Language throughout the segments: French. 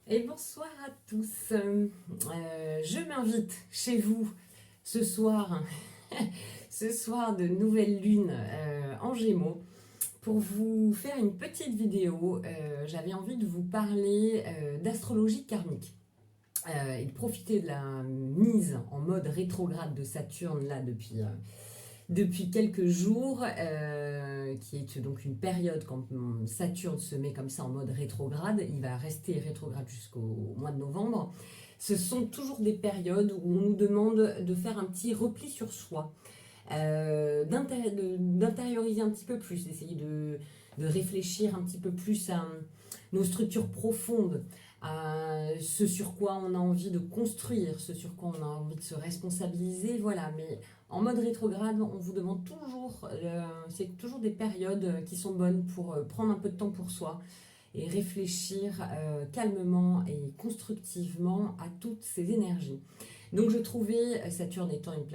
Et bonsoir à tous. Je m'invite chez vous ce soir, ce soir de nouvelle lune en Gémeaux, pour vous faire une petite vidéo. J'avais envie de vous parler d'astrologie karmique et de profiter de la mise en mode rétrograde de Saturne là depuis quelques jours, qui est donc une période quand Saturne se met comme ça en mode rétrograde. Il va rester rétrograde jusqu'au mois de novembre. Ce sont toujours des périodes où on nous demande de faire un petit repli sur soi, d'intérioriser un petit peu plus, d'essayer de réfléchir un petit peu plus à nos structures profondes, à ce sur quoi on a envie de construire, ce sur quoi on a envie de se responsabiliser, voilà. Mais en mode rétrograde, on vous demande toujours, c'est toujours des périodes qui sont bonnes pour prendre un peu de temps pour soi et réfléchir calmement et constructivement à toutes ces énergies. Donc je trouvais, Saturne étant une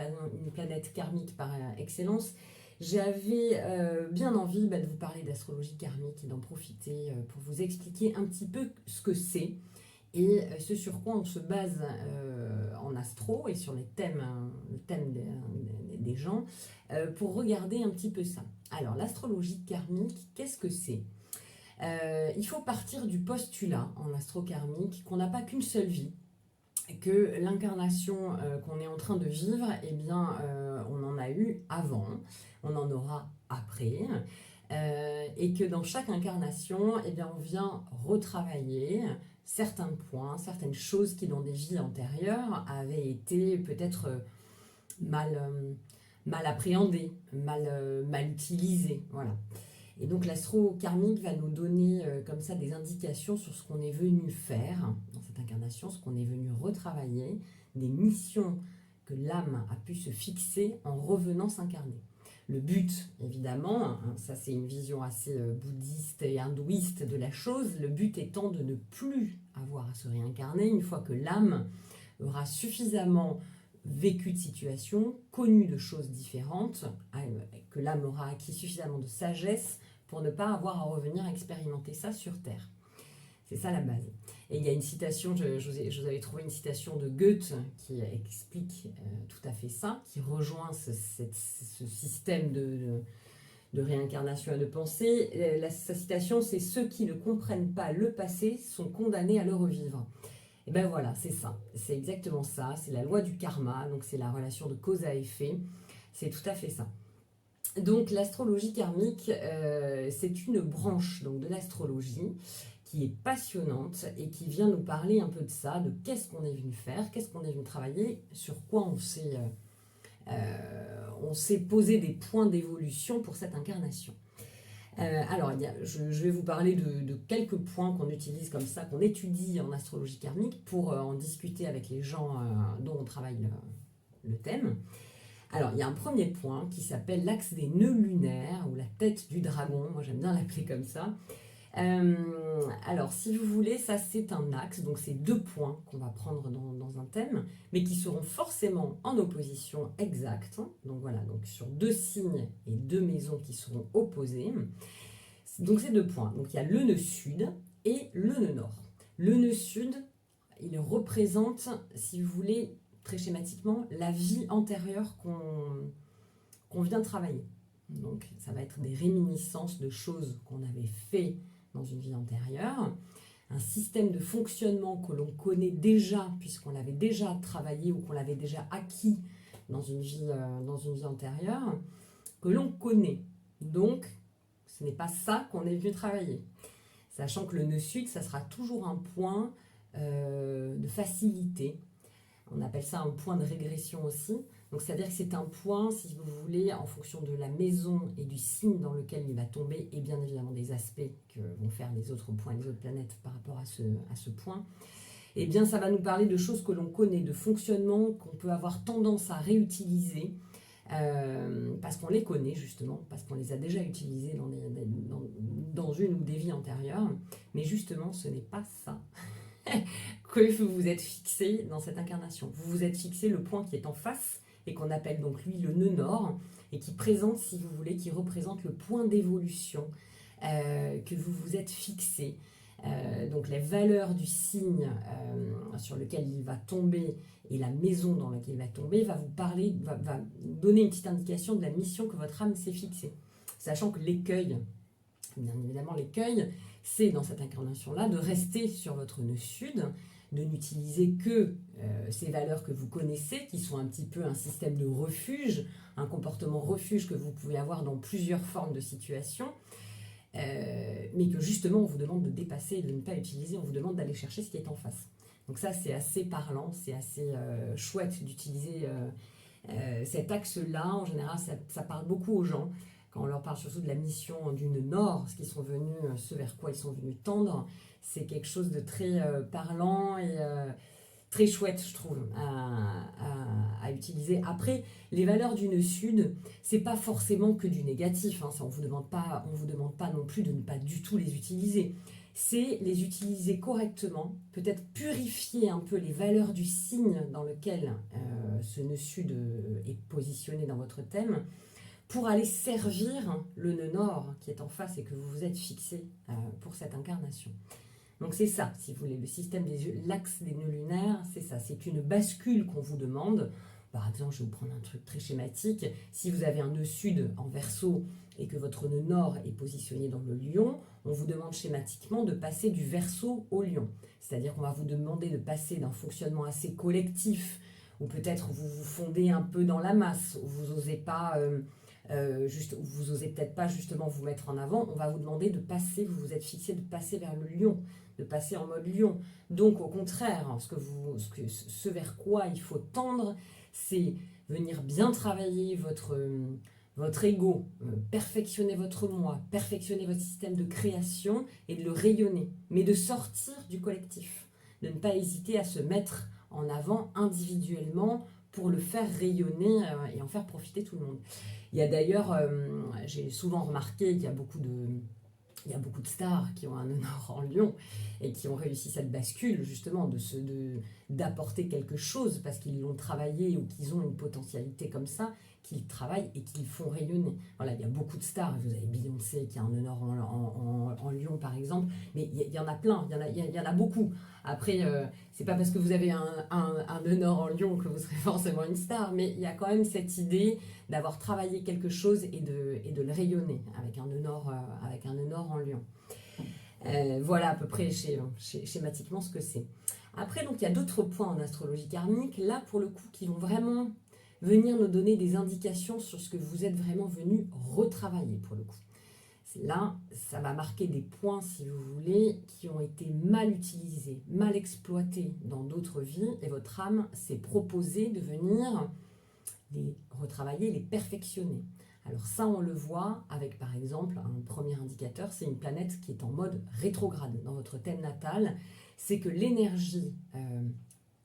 planète karmique par excellence, j'avais bien envie de vous parler d'astrologie karmique et d'en profiter pour vous expliquer un petit peu ce que c'est et ce sur quoi on se base en astro et sur les thèmes, le thème des gens, pour regarder un petit peu ça. Alors l'astrologie karmique, qu'est-ce que c'est? Il faut partir du postulat en astro karmique qu'on n'a pas qu'une seule vie, que l'incarnation qu'on est en train de vivre, eh bien, on en a eu avant, on en aura après, et que dans chaque incarnation, eh bien, on vient retravailler certains points, certaines choses qui dans des vies antérieures avaient été peut-être mal appréhendées, mal utilisées, voilà. Et donc l'astro karmique va nous donner comme ça des indications sur ce qu'on est venu faire dans cette incarnation, ce qu'on est venu retravailler, des missions que l'âme a pu se fixer en revenant s'incarner. Le but, évidemment, hein, ça c'est une vision assez bouddhiste et hindouiste de la chose, le but étant de ne plus avoir à se réincarner une fois que l'âme aura suffisamment vécu de situations, connu de choses différentes, que l'âme aura acquis suffisamment de sagesse pour ne pas avoir à revenir expérimenter ça sur Terre. C'est ça la base. Et il y a une citation, je vous avais trouvé une citation de Goethe qui explique tout à fait ça, qui rejoint ce système de réincarnation et de pensée. Sa citation, c'est « Ceux qui ne comprennent pas le passé sont condamnés à le revivre ». Et ben voilà, c'est ça, c'est exactement ça, c'est la loi du karma, donc c'est la relation de cause à effet, c'est tout à fait ça. Donc l'astrologie karmique, c'est une branche donc, de l'astrologie qui est passionnante et qui vient nous parler un peu de ça, de qu'est-ce qu'on est venu faire, qu'est-ce qu'on est venu travailler, sur quoi on s'est posé des points d'évolution pour cette incarnation. Alors, je vais vous parler de quelques points qu'on utilise comme ça, qu'on étudie en astrologie karmique pour en discuter avec les gens dont on travaille le thème. Alors, il y a un premier point qui s'appelle l'axe des nœuds lunaires ou la tête du dragon. Moi, j'aime bien l'appeler comme ça. Alors, si vous voulez, ça c'est un axe, donc c'est deux points qu'on va prendre dans un thème, mais qui seront forcément en opposition exacte. Donc voilà, donc sur deux signes et deux maisons qui seront opposées. Donc c'est deux points. Donc il y a le nœud sud et le nœud nord. Le nœud sud, il représente, si vous voulez, très schématiquement, la vie antérieure qu'on vient travailler. Donc ça va être des réminiscences de choses qu'on avait fait dans une vie antérieure, un système de fonctionnement que l'on connaît déjà, puisqu'on l'avait déjà travaillé ou qu'on l'avait déjà acquis dans une vie antérieure, que l'on connaît. Donc, ce n'est pas ça qu'on est venu travailler. Sachant que le nœud sud, ça sera toujours un point de facilité. On appelle ça un point de régression aussi. Donc, c'est-à-dire que c'est un point, si vous voulez, en fonction de la maison et du signe dans lequel il va tomber, et bien évidemment des aspects que vont faire les autres points, les autres planètes par rapport à ce point, eh bien, ça va nous parler de choses que l'on connaît, de fonctionnements qu'on peut avoir tendance à réutiliser, parce qu'on les connaît justement, parce qu'on les a déjà utilisés dans une ou des vies antérieures. Mais justement, ce n'est pas ça que vous vous êtes fixé dans cette incarnation. Vous vous êtes fixé le point qui est en face et qu'on appelle donc lui le nœud nord et qui présente, si vous voulez, qui représente le point d'évolution que vous vous êtes fixé. Donc les valeurs du signe sur lequel il va tomber et la maison dans laquelle il va tomber va vous parler, va donner une petite indication de la mission que votre âme s'est fixée. Sachant que l'écueil, bien évidemment l'écueil, c'est dans cette incarnation-là de rester sur votre nœud sud, de n'utiliser que ces valeurs que vous connaissez, qui sont un petit peu un système de refuge, un comportement refuge que vous pouvez avoir dans plusieurs formes de situations, mais que justement on vous demande de dépasser et de ne pas utiliser, on vous demande d'aller chercher ce qui est en face. Donc ça c'est assez parlant, c'est assez chouette d'utiliser cet axe-là. En général ça parle beaucoup aux gens, quand on leur parle surtout de la mission du nœud nord, ce qu'ils sont venus, ce vers quoi ils sont venus tendre, c'est quelque chose de très parlant et très chouette, je trouve, à utiliser. Après, les valeurs du nœud sud, c'est pas forcément que du négatif, hein, ça, on vous demande pas non plus de ne pas du tout les utiliser. C'est les utiliser correctement, peut-être purifier un peu les valeurs du signe dans lequel ce nœud sud est positionné dans votre thème, pour aller servir le nœud nord qui est en face et que vous vous êtes fixé pour cette incarnation. Donc c'est ça, si vous voulez, le système l'axe des nœuds lunaires, c'est ça, c'est une bascule qu'on vous demande. Par exemple, je vais vous prendre un truc très schématique. Si vous avez un nœud sud en Verseau et que votre nœud nord est positionné dans le lion, on vous demande schématiquement de passer du Verseau au lion. C'est-à-dire qu'on va vous demander de passer d'un fonctionnement assez collectif, ou peut-être vous vous fondez un peu dans la masse, où vous n'osez pas... vous osez peut-être pas justement vous mettre en avant, on va vous demander de passer, vous vous êtes fixé de passer vers le lion, de passer en mode lion. Donc au contraire, ce vers quoi il faut tendre, c'est venir bien travailler votre ego, perfectionner votre moi, perfectionner votre système de création et de le rayonner, mais de sortir du collectif, de ne pas hésiter à se mettre en avant individuellement pour le faire rayonner et en faire profiter tout le monde. Il y a d'ailleurs, j'ai souvent remarqué qu'il y a beaucoup de stars qui ont un honneur en lion et qui ont réussi cette bascule justement d'apporter quelque chose parce qu'ils l'ont travaillé ou qu'ils ont une potentialité comme ça, qu'ils travaillent et qu'ils font rayonner. Voilà, il y a beaucoup de stars, vous avez Beyoncé qui a un honneur en lion par exemple, mais il y en a plein, il y en a beaucoup. Après, c'est pas parce que vous avez un honneur en lion que vous serez forcément une star, mais il y a quand même cette idée d'avoir travaillé quelque chose et de le rayonner avec un honneur en lion. Voilà à peu près schématiquement ce que c'est. Après, donc il y a d'autres points en astrologie karmique, là pour le coup, qui vont vraiment venir nous donner des indications sur ce que vous êtes vraiment venu retravailler pour le coup. Là, ça va marquer des points, si vous voulez, qui ont été mal utilisés, mal exploités dans d'autres vies, et votre âme s'est proposée de venir les retravailler, les perfectionner. Alors ça, on le voit avec, par exemple, un premier indicateur, c'est une planète qui est en mode rétrograde dans votre thème natal. C'est que l'énergie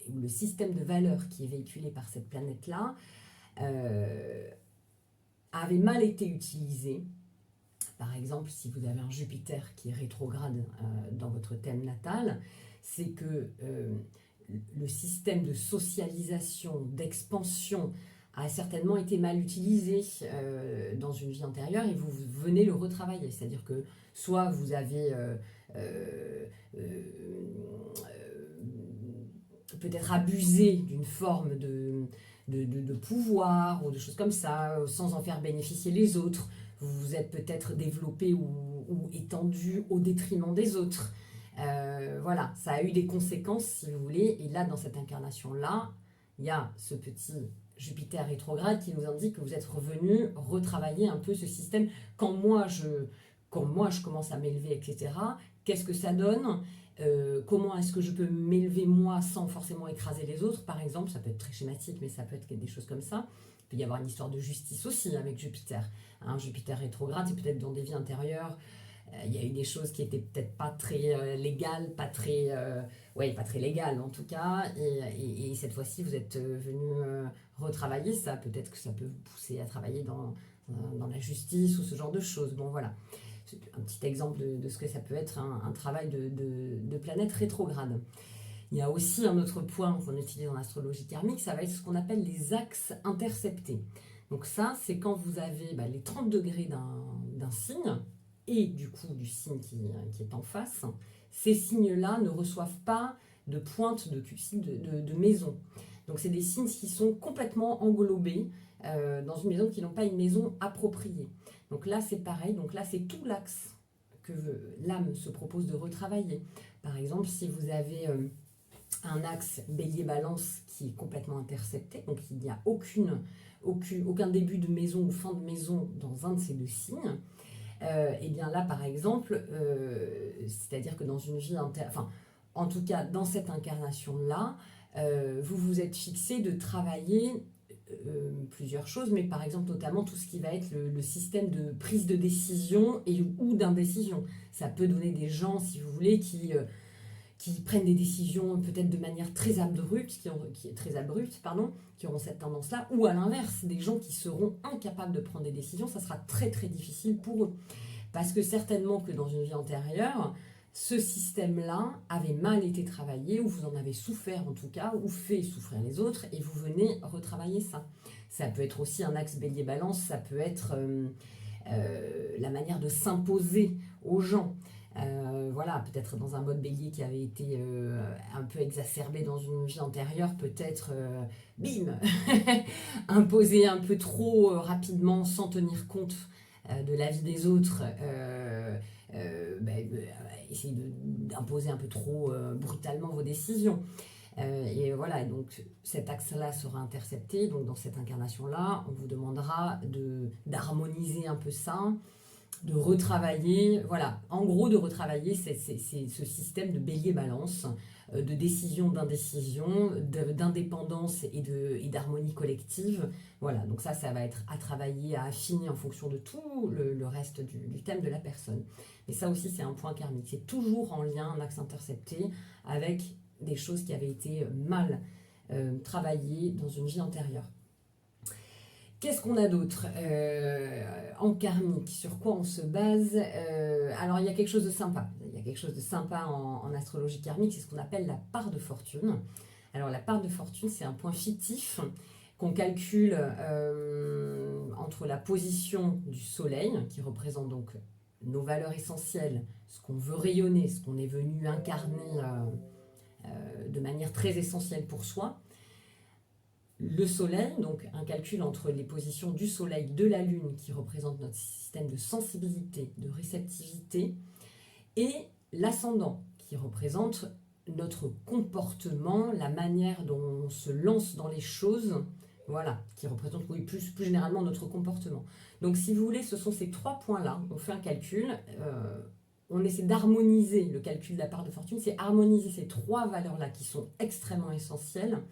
ou le système de valeurs qui est véhiculé par cette planète-là avait mal été utilisé. Par exemple, si vous avez un Jupiter qui est rétrograde dans votre thème natal, c'est que le système de socialisation, d'expansion a certainement été mal utilisé dans une vie antérieure et vous venez le retravailler. C'est-à-dire que soit vous avez peut-être abusé d'une forme de pouvoir ou de choses comme ça, sans en faire bénéficier les autres. Vous vous êtes peut-être développé ou étendu au détriment des autres. Voilà, ça a eu des conséquences, si vous voulez. Et là, dans cette incarnation-là, il y a ce petit Jupiter rétrograde qui nous indique que vous êtes revenu retravailler un peu ce système. Quand moi, je commence à m'élever, etc., qu'est-ce que ça donne ? Comment est-ce que je peux m'élever moi sans forcément écraser les autres, par exemple? Ça peut être très schématique, mais ça peut être des choses comme ça. Il peut y avoir une histoire de justice aussi avec Jupiter. Jupiter rétrograde, c'est peut-être dans des vies antérieures. Il y a eu des choses qui étaient peut-être pas très légales, pas très légales en tout cas. Et cette fois-ci, vous êtes venu retravailler ça. Peut-être que ça peut vous pousser à travailler dans la justice ou ce genre de choses. Bon, voilà. C'est un petit exemple de ce que ça peut être un travail de planète rétrograde. Il y a aussi un autre point qu'on utilise en astrologie karmique, ça va être ce qu'on appelle les axes interceptés. Donc ça, c'est quand vous avez les 30 degrés d'un signe, et du coup du signe qui est en face, ces signes-là ne reçoivent pas de pointe de maison. Donc c'est des signes qui sont complètement englobés dans une maison qui n'ont pas une maison appropriée. Donc là c'est pareil, donc là c'est tout l'axe que l'âme se propose de retravailler. Par exemple, si vous avez un axe bélier-balance qui est complètement intercepté, donc il n'y a aucun début de maison ou fin de maison dans un de ces deux signes, et bien là par exemple, c'est-à-dire que dans une vie enfin en tout cas dans cette incarnation-là, vous vous êtes fixé de travailler plusieurs choses, mais par exemple notamment tout ce qui va être le système de prise de décision ou d'indécision. Ça peut donner des gens, si vous voulez, qui prennent des décisions peut-être de manière très abrupte, qui auront cette tendance-là, ou à l'inverse, des gens qui seront incapables de prendre des décisions, ça sera très très difficile pour eux. Parce que certainement que dans une vie antérieure, ce système-là avait mal été travaillé, ou vous en avez souffert en tout cas, ou fait souffrir les autres, et vous venez retravailler ça. Ça peut être aussi un axe bélier-balance, ça peut être la manière de s'imposer aux gens. Voilà, peut-être dans un mode bélier qui avait été un peu exacerbé dans une vie antérieure, peut-être, bim, imposer un peu trop rapidement sans tenir compte de la vie des autres, essayer d'imposer un peu trop brutalement vos décisions. Et voilà, donc cet axe-là sera intercepté, donc dans cette incarnation-là, on vous demandera d'harmoniser un peu ça, de retravailler, voilà, en gros de retravailler ce système de bélier-balance, de décision, d'indécision, d'indépendance et d'harmonie collective. Voilà, donc ça va être à travailler, à affiner en fonction de tout le reste du thème de la personne. Et ça aussi, c'est un point karmique. C'est toujours en lien, un axe intercepté, avec des choses qui avaient été mal travaillées dans une vie antérieure. Qu'est-ce qu'on a d'autre en karmique? Sur quoi on se base? Alors, il y a quelque chose de sympa. Il y a quelque chose de sympa en astrologie karmique, c'est ce qu'on appelle la part de fortune. Alors, la part de fortune, c'est un point fictif qu'on calcule entre la position du soleil, qui représente donc nos valeurs essentielles, ce qu'on veut rayonner, ce qu'on est venu incarner de manière très essentielle pour soi. Le soleil, donc un calcul entre les positions du soleil, de la lune, qui représente notre système de sensibilité, de réceptivité, et l'ascendant, qui représente notre comportement, la manière dont on se lance dans les choses, voilà, qui représente plus généralement notre comportement. Donc si vous voulez, ce sont ces trois points-là, on fait un calcul, on essaie d'harmoniser le calcul de la part de fortune, c'est harmoniser ces trois valeurs-là qui sont extrêmement essentielles,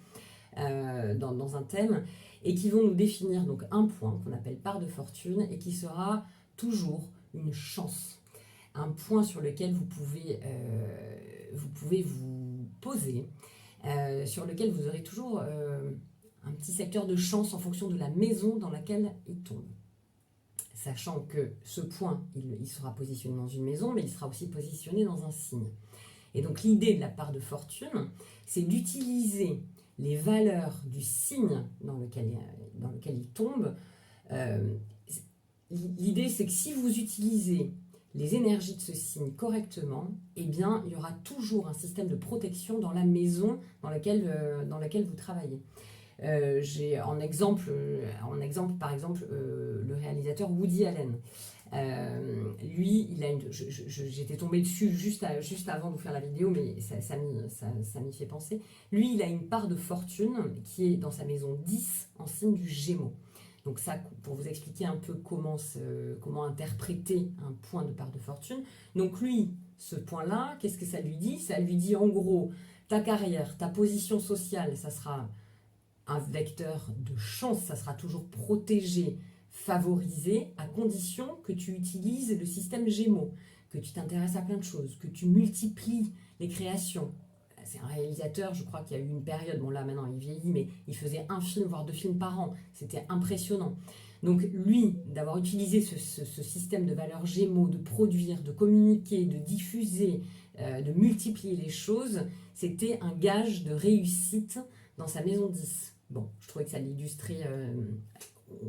dans un thème, et qui vont nous définir donc un point qu'on appelle part de fortune, et qui sera toujours une chance, un point sur lequel vous pouvez vous poser, sur lequel vous aurez toujours un petit secteur de chance en fonction de la maison dans laquelle il tombe. Sachant que ce point, il sera positionné dans une maison, mais il sera aussi positionné dans un signe. Et donc l'idée de la part de fortune, c'est d'utiliser les valeurs du signe dans lequel il tombe. L'idée, c'est que si vous utilisez les énergies de ce signe correctement, eh bien, il y aura toujours un système de protection dans la maison dans laquelle vous travaillez. J'ai en exemple, par exemple, le réalisateur Woody Allen. Lui, j'étais tombée dessus juste avant de vous faire la vidéo, mais ça m'y fait penser. Lui, il a une part de fortune qui est dans sa maison 10 en signe du Gémeaux. Donc ça, pour vous expliquer un peu comment interpréter un point de part de fortune. Donc lui, ce point-là, qu'est-ce que ça lui dit? Ça lui dit en gros, ta carrière, ta position sociale, ça sera un vecteur de chance, ça sera toujours protégé, favorisé, à condition que tu utilises le système Gémeaux, que tu t'intéresses à plein de choses, que tu multiplies les créations. C'est un réalisateur, je crois qu'il y a eu une période, bon là maintenant il vieillit, mais il faisait un film, voire 2 films par an, c'était impressionnant. Donc lui, d'avoir utilisé ce système de valeurs Gémeaux, de produire, de communiquer, de diffuser, de multiplier les choses, c'était un gage de réussite dans sa maison 10. Bon, je trouvais que ça l'illustrait,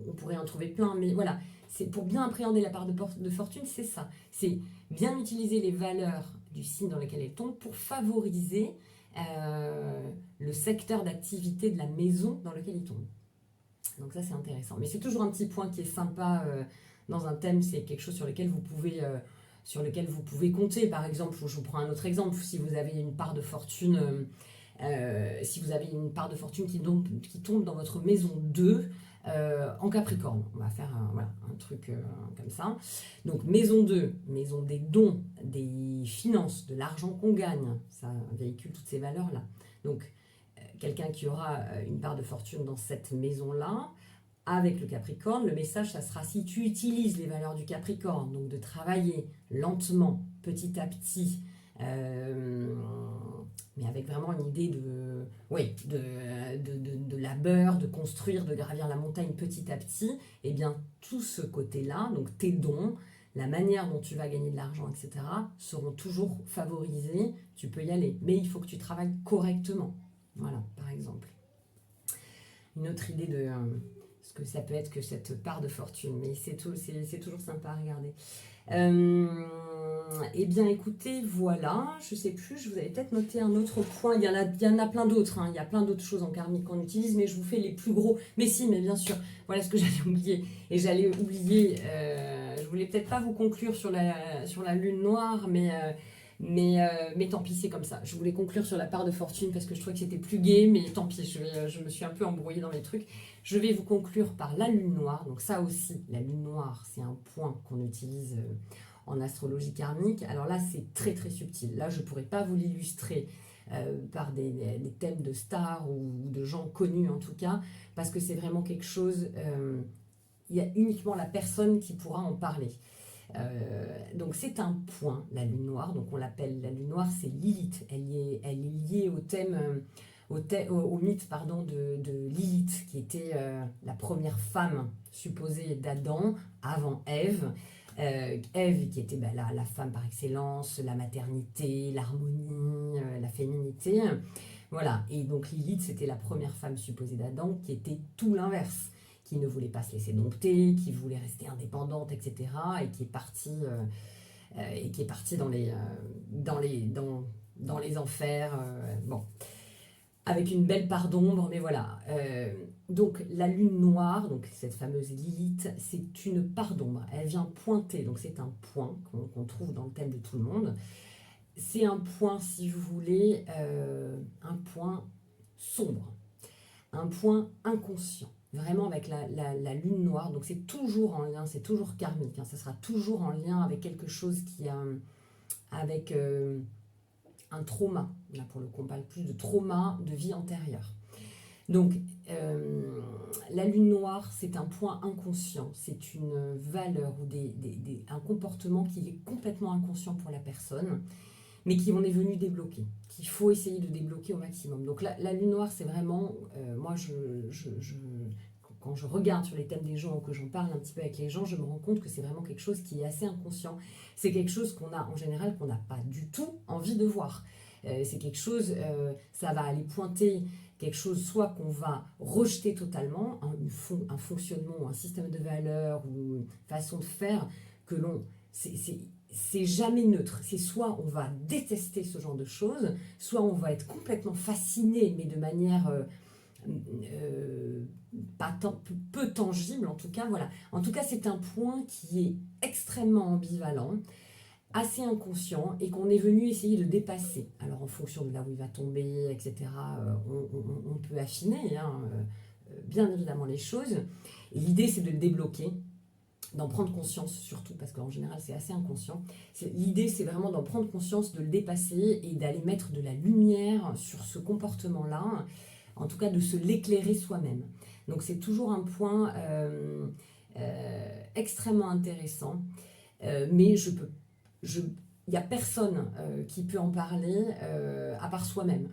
on pourrait en trouver plein, mais voilà, c'est pour bien appréhender la part de fortune, c'est ça. C'est bien utiliser les valeurs du signe dans lequel elle tombe pour favoriser le secteur d'activité de la maison dans lequel il tombe. Donc ça, c'est intéressant. Mais c'est toujours un petit point qui est sympa dans un thème, c'est quelque chose sur lequel vous pouvez compter. Par exemple, je vous prends un autre exemple, si vous avez une part de fortune, qui tombe dans votre maison 2, en Capricorne. On va faire un truc comme ça. Donc maison 2, maison des dons, des finances, de l'argent qu'on gagne, ça véhicule toutes ces valeurs-là. Donc quelqu'un qui aura une part de fortune dans cette maison-là, avec le Capricorne, le message, ça sera si tu utilises les valeurs du Capricorne, donc de travailler lentement, petit à petit, mais avec vraiment une idée de labeur, de construire, de gravir la montagne petit à petit, et bien tout ce côté-là, donc tes dons, la manière dont tu vas gagner de l'argent, etc., seront toujours favorisés, tu peux y aller, mais il faut que tu travailles correctement. Voilà, par exemple. Une autre idée de ce que ça peut être que cette part de fortune, mais c'est toujours sympa à regarder. Eh bien, écoutez, voilà, je sais plus, je vous avais peut-être noté un autre point, il y en a plein d'autres, il y a plein d'autres choses en karmique qu'on utilise, mais je vous fais les plus gros. Mais si, mais bien sûr, voilà ce que j'allais oublier. Et j'allais oublier, je voulais peut-être pas vous conclure sur la lune noire, mais tant pis, c'est comme ça. Je voulais conclure sur la part de fortune parce que je trouvais que c'était plus gai, mais tant pis, je me suis un peu embrouillée dans les trucs. Je vais vous conclure par la lune noire. Donc ça aussi, la lune noire, c'est un point qu'on utilise en astrologie karmique. Alors là, c'est très très subtil. Là, je ne pourrais pas vous l'illustrer par des thèmes de stars ou de gens connus en tout cas, parce que c'est vraiment quelque chose, il y a uniquement la personne qui pourra en parler. Donc c'est un point, la lune noire, donc on l'appelle la lune noire, c'est Lilith, elle est liée au thème, au mythe de Lilith, qui était la première femme supposée d'Adam avant Ève. Ève qui était la femme par excellence, la maternité, l'harmonie, la féminité, voilà, et donc Lilith c'était la première femme supposée d'Adam qui était tout l'inverse, qui ne voulait pas se laisser dompter, qui voulait rester indépendante, etc. Et qui est partie, dans les enfers. Bon, avec une belle part d'ombre, mais voilà. Donc la lune noire, donc cette fameuse Lilith, c'est une part d'ombre. Elle vient pointer, donc c'est un point qu'on trouve dans le thème de tout le monde. C'est un point, si vous voulez, un point sombre, un point inconscient. Vraiment avec la lune noire, donc c'est toujours en lien, c'est toujours karmique, ça sera toujours en lien avec quelque chose qui a, avec un trauma. Là pour le coup on parle plus de trauma de vie antérieure. Donc la lune noire c'est un point inconscient, c'est une valeur ou un comportement qui est complètement inconscient pour la personne, mais qui on est venu débloquer, qu'il faut essayer de débloquer au maximum. Donc la lune noire, c'est vraiment, moi, quand je regarde sur les thèmes des gens ou que j'en parle un petit peu avec les gens, je me rends compte que c'est vraiment quelque chose qui est assez inconscient. C'est quelque chose qu'on a, en général, qu'on n'a pas du tout envie de voir. C'est quelque chose, ça va aller pointer quelque chose, soit qu'on va rejeter totalement, un fonctionnement, un système de valeurs ou une façon de faire que l'on... c'est jamais neutre. C'est soit on va détester ce genre de choses, soit on va être complètement fasciné, mais de manière peu tangible en tout cas. Voilà. En tout cas, c'est un point qui est extrêmement ambivalent, assez inconscient et qu'on est venu essayer de dépasser. Alors en fonction de là où il va tomber, etc., on peut affiner bien évidemment les choses. Et l'idée, c'est de le débloquer, d'en prendre conscience surtout, parce qu'en général c'est assez inconscient. L'idée c'est vraiment d'en prendre conscience, de le dépasser et d'aller mettre de la lumière sur ce comportement-là, en tout cas de se l'éclairer soi-même. Donc c'est toujours un point extrêmement intéressant, mais il n'y a personne qui peut en parler à part soi-même.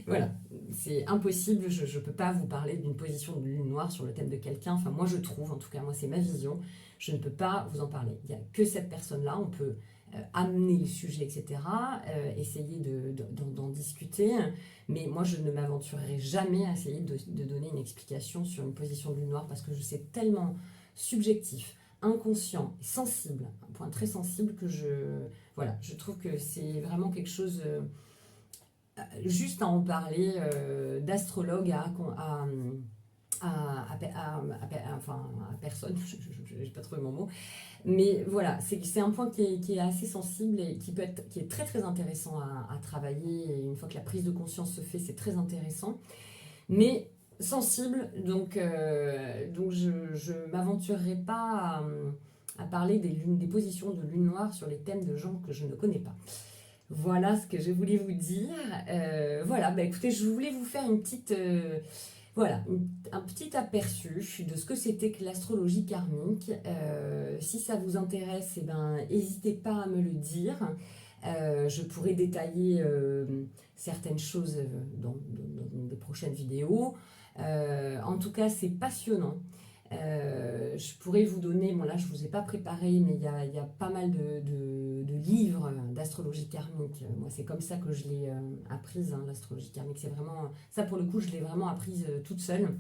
Voilà, c'est impossible, je ne peux pas vous parler d'une position de lune noire sur le thème de quelqu'un, enfin moi je trouve, en tout cas moi c'est ma vision, je ne peux pas vous en parler. Il n'y a que cette personne-là, on peut amener le sujet, etc., essayer d'en discuter, mais moi je ne m'aventurerai jamais à essayer de donner une explication sur une position de lune noire parce que c'est tellement subjectif, inconscient, sensible, un point très sensible que voilà, je trouve que c'est vraiment quelque chose, juste à en parler, d'astrologue enfin, à personne, je n'ai pas trouvé mon mot, mais voilà, c'est un point qui est assez sensible et qui est très très intéressant à travailler, et une fois que la prise de conscience se fait, c'est très intéressant, mais sensible, donc je ne m'aventurerai pas à parler des positions de lune noire sur les thèmes de gens que je ne connais pas. Voilà ce que je voulais vous dire. Voilà, bah écoutez, je voulais vous faire une petite, voilà, un petit aperçu de ce que c'était que l'astrologie karmique. Si ça vous intéresse, eh ben, n'hésitez pas à me le dire. Je pourrais détailler certaines choses dans des prochaines vidéos. En tout cas, c'est passionnant. Je pourrais vous donner, bon là je ne vous ai pas préparé, mais il y a pas mal de livres d'astrologie karmique. Moi c'est comme ça que je l'ai apprise, hein, l'astrologie karmique. C'est vraiment, ça pour le coup je l'ai vraiment apprise toute seule.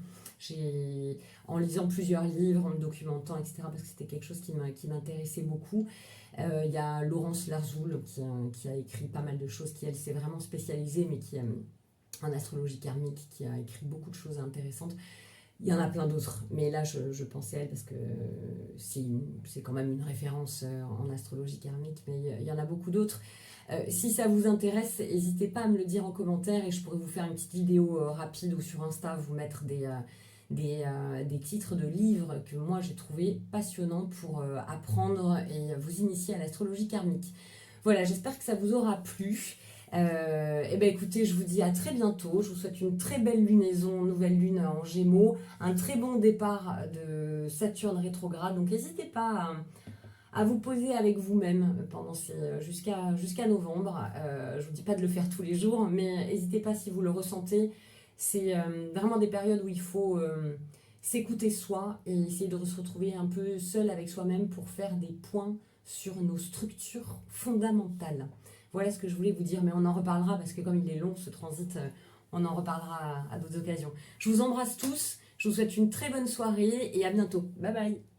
En lisant plusieurs livres, en me documentant, etc. parce que c'était quelque chose qui m'intéressait beaucoup. Il y a Laurence Larzoul qui a écrit pas mal de choses, qui elle s'est vraiment spécialisée, mais qui en astrologie karmique, qui a écrit beaucoup de choses intéressantes. Il y en a plein d'autres, mais là je pensais à elle parce que c'est quand même une référence en astrologie karmique, mais il y en a beaucoup d'autres. Si ça vous intéresse, n'hésitez pas à me le dire en commentaire et je pourrais vous faire une petite vidéo rapide ou sur Insta, vous mettre des titres de livres que moi j'ai trouvé passionnants pour apprendre et vous initier à l'astrologie karmique. Voilà, j'espère que ça vous aura plu. Et ben écoutez, je vous dis à très bientôt. Je vous souhaite une très belle lunaison, nouvelle lune en Gémeaux, un très bon départ de Saturne rétrograde. Donc n'hésitez pas à vous poser avec vous-même jusqu'à novembre. Je ne vous dis pas de le faire tous les jours, mais n'hésitez pas si vous le ressentez. C'est vraiment des périodes où il faut s'écouter soi et essayer de se retrouver un peu seul avec soi-même pour faire des points sur nos structures fondamentales. Voilà ce que je voulais vous dire, mais on en reparlera parce que comme il est long ce transit, on en reparlera à d'autres occasions. Je vous embrasse tous, je vous souhaite une très bonne soirée et à bientôt. Bye bye.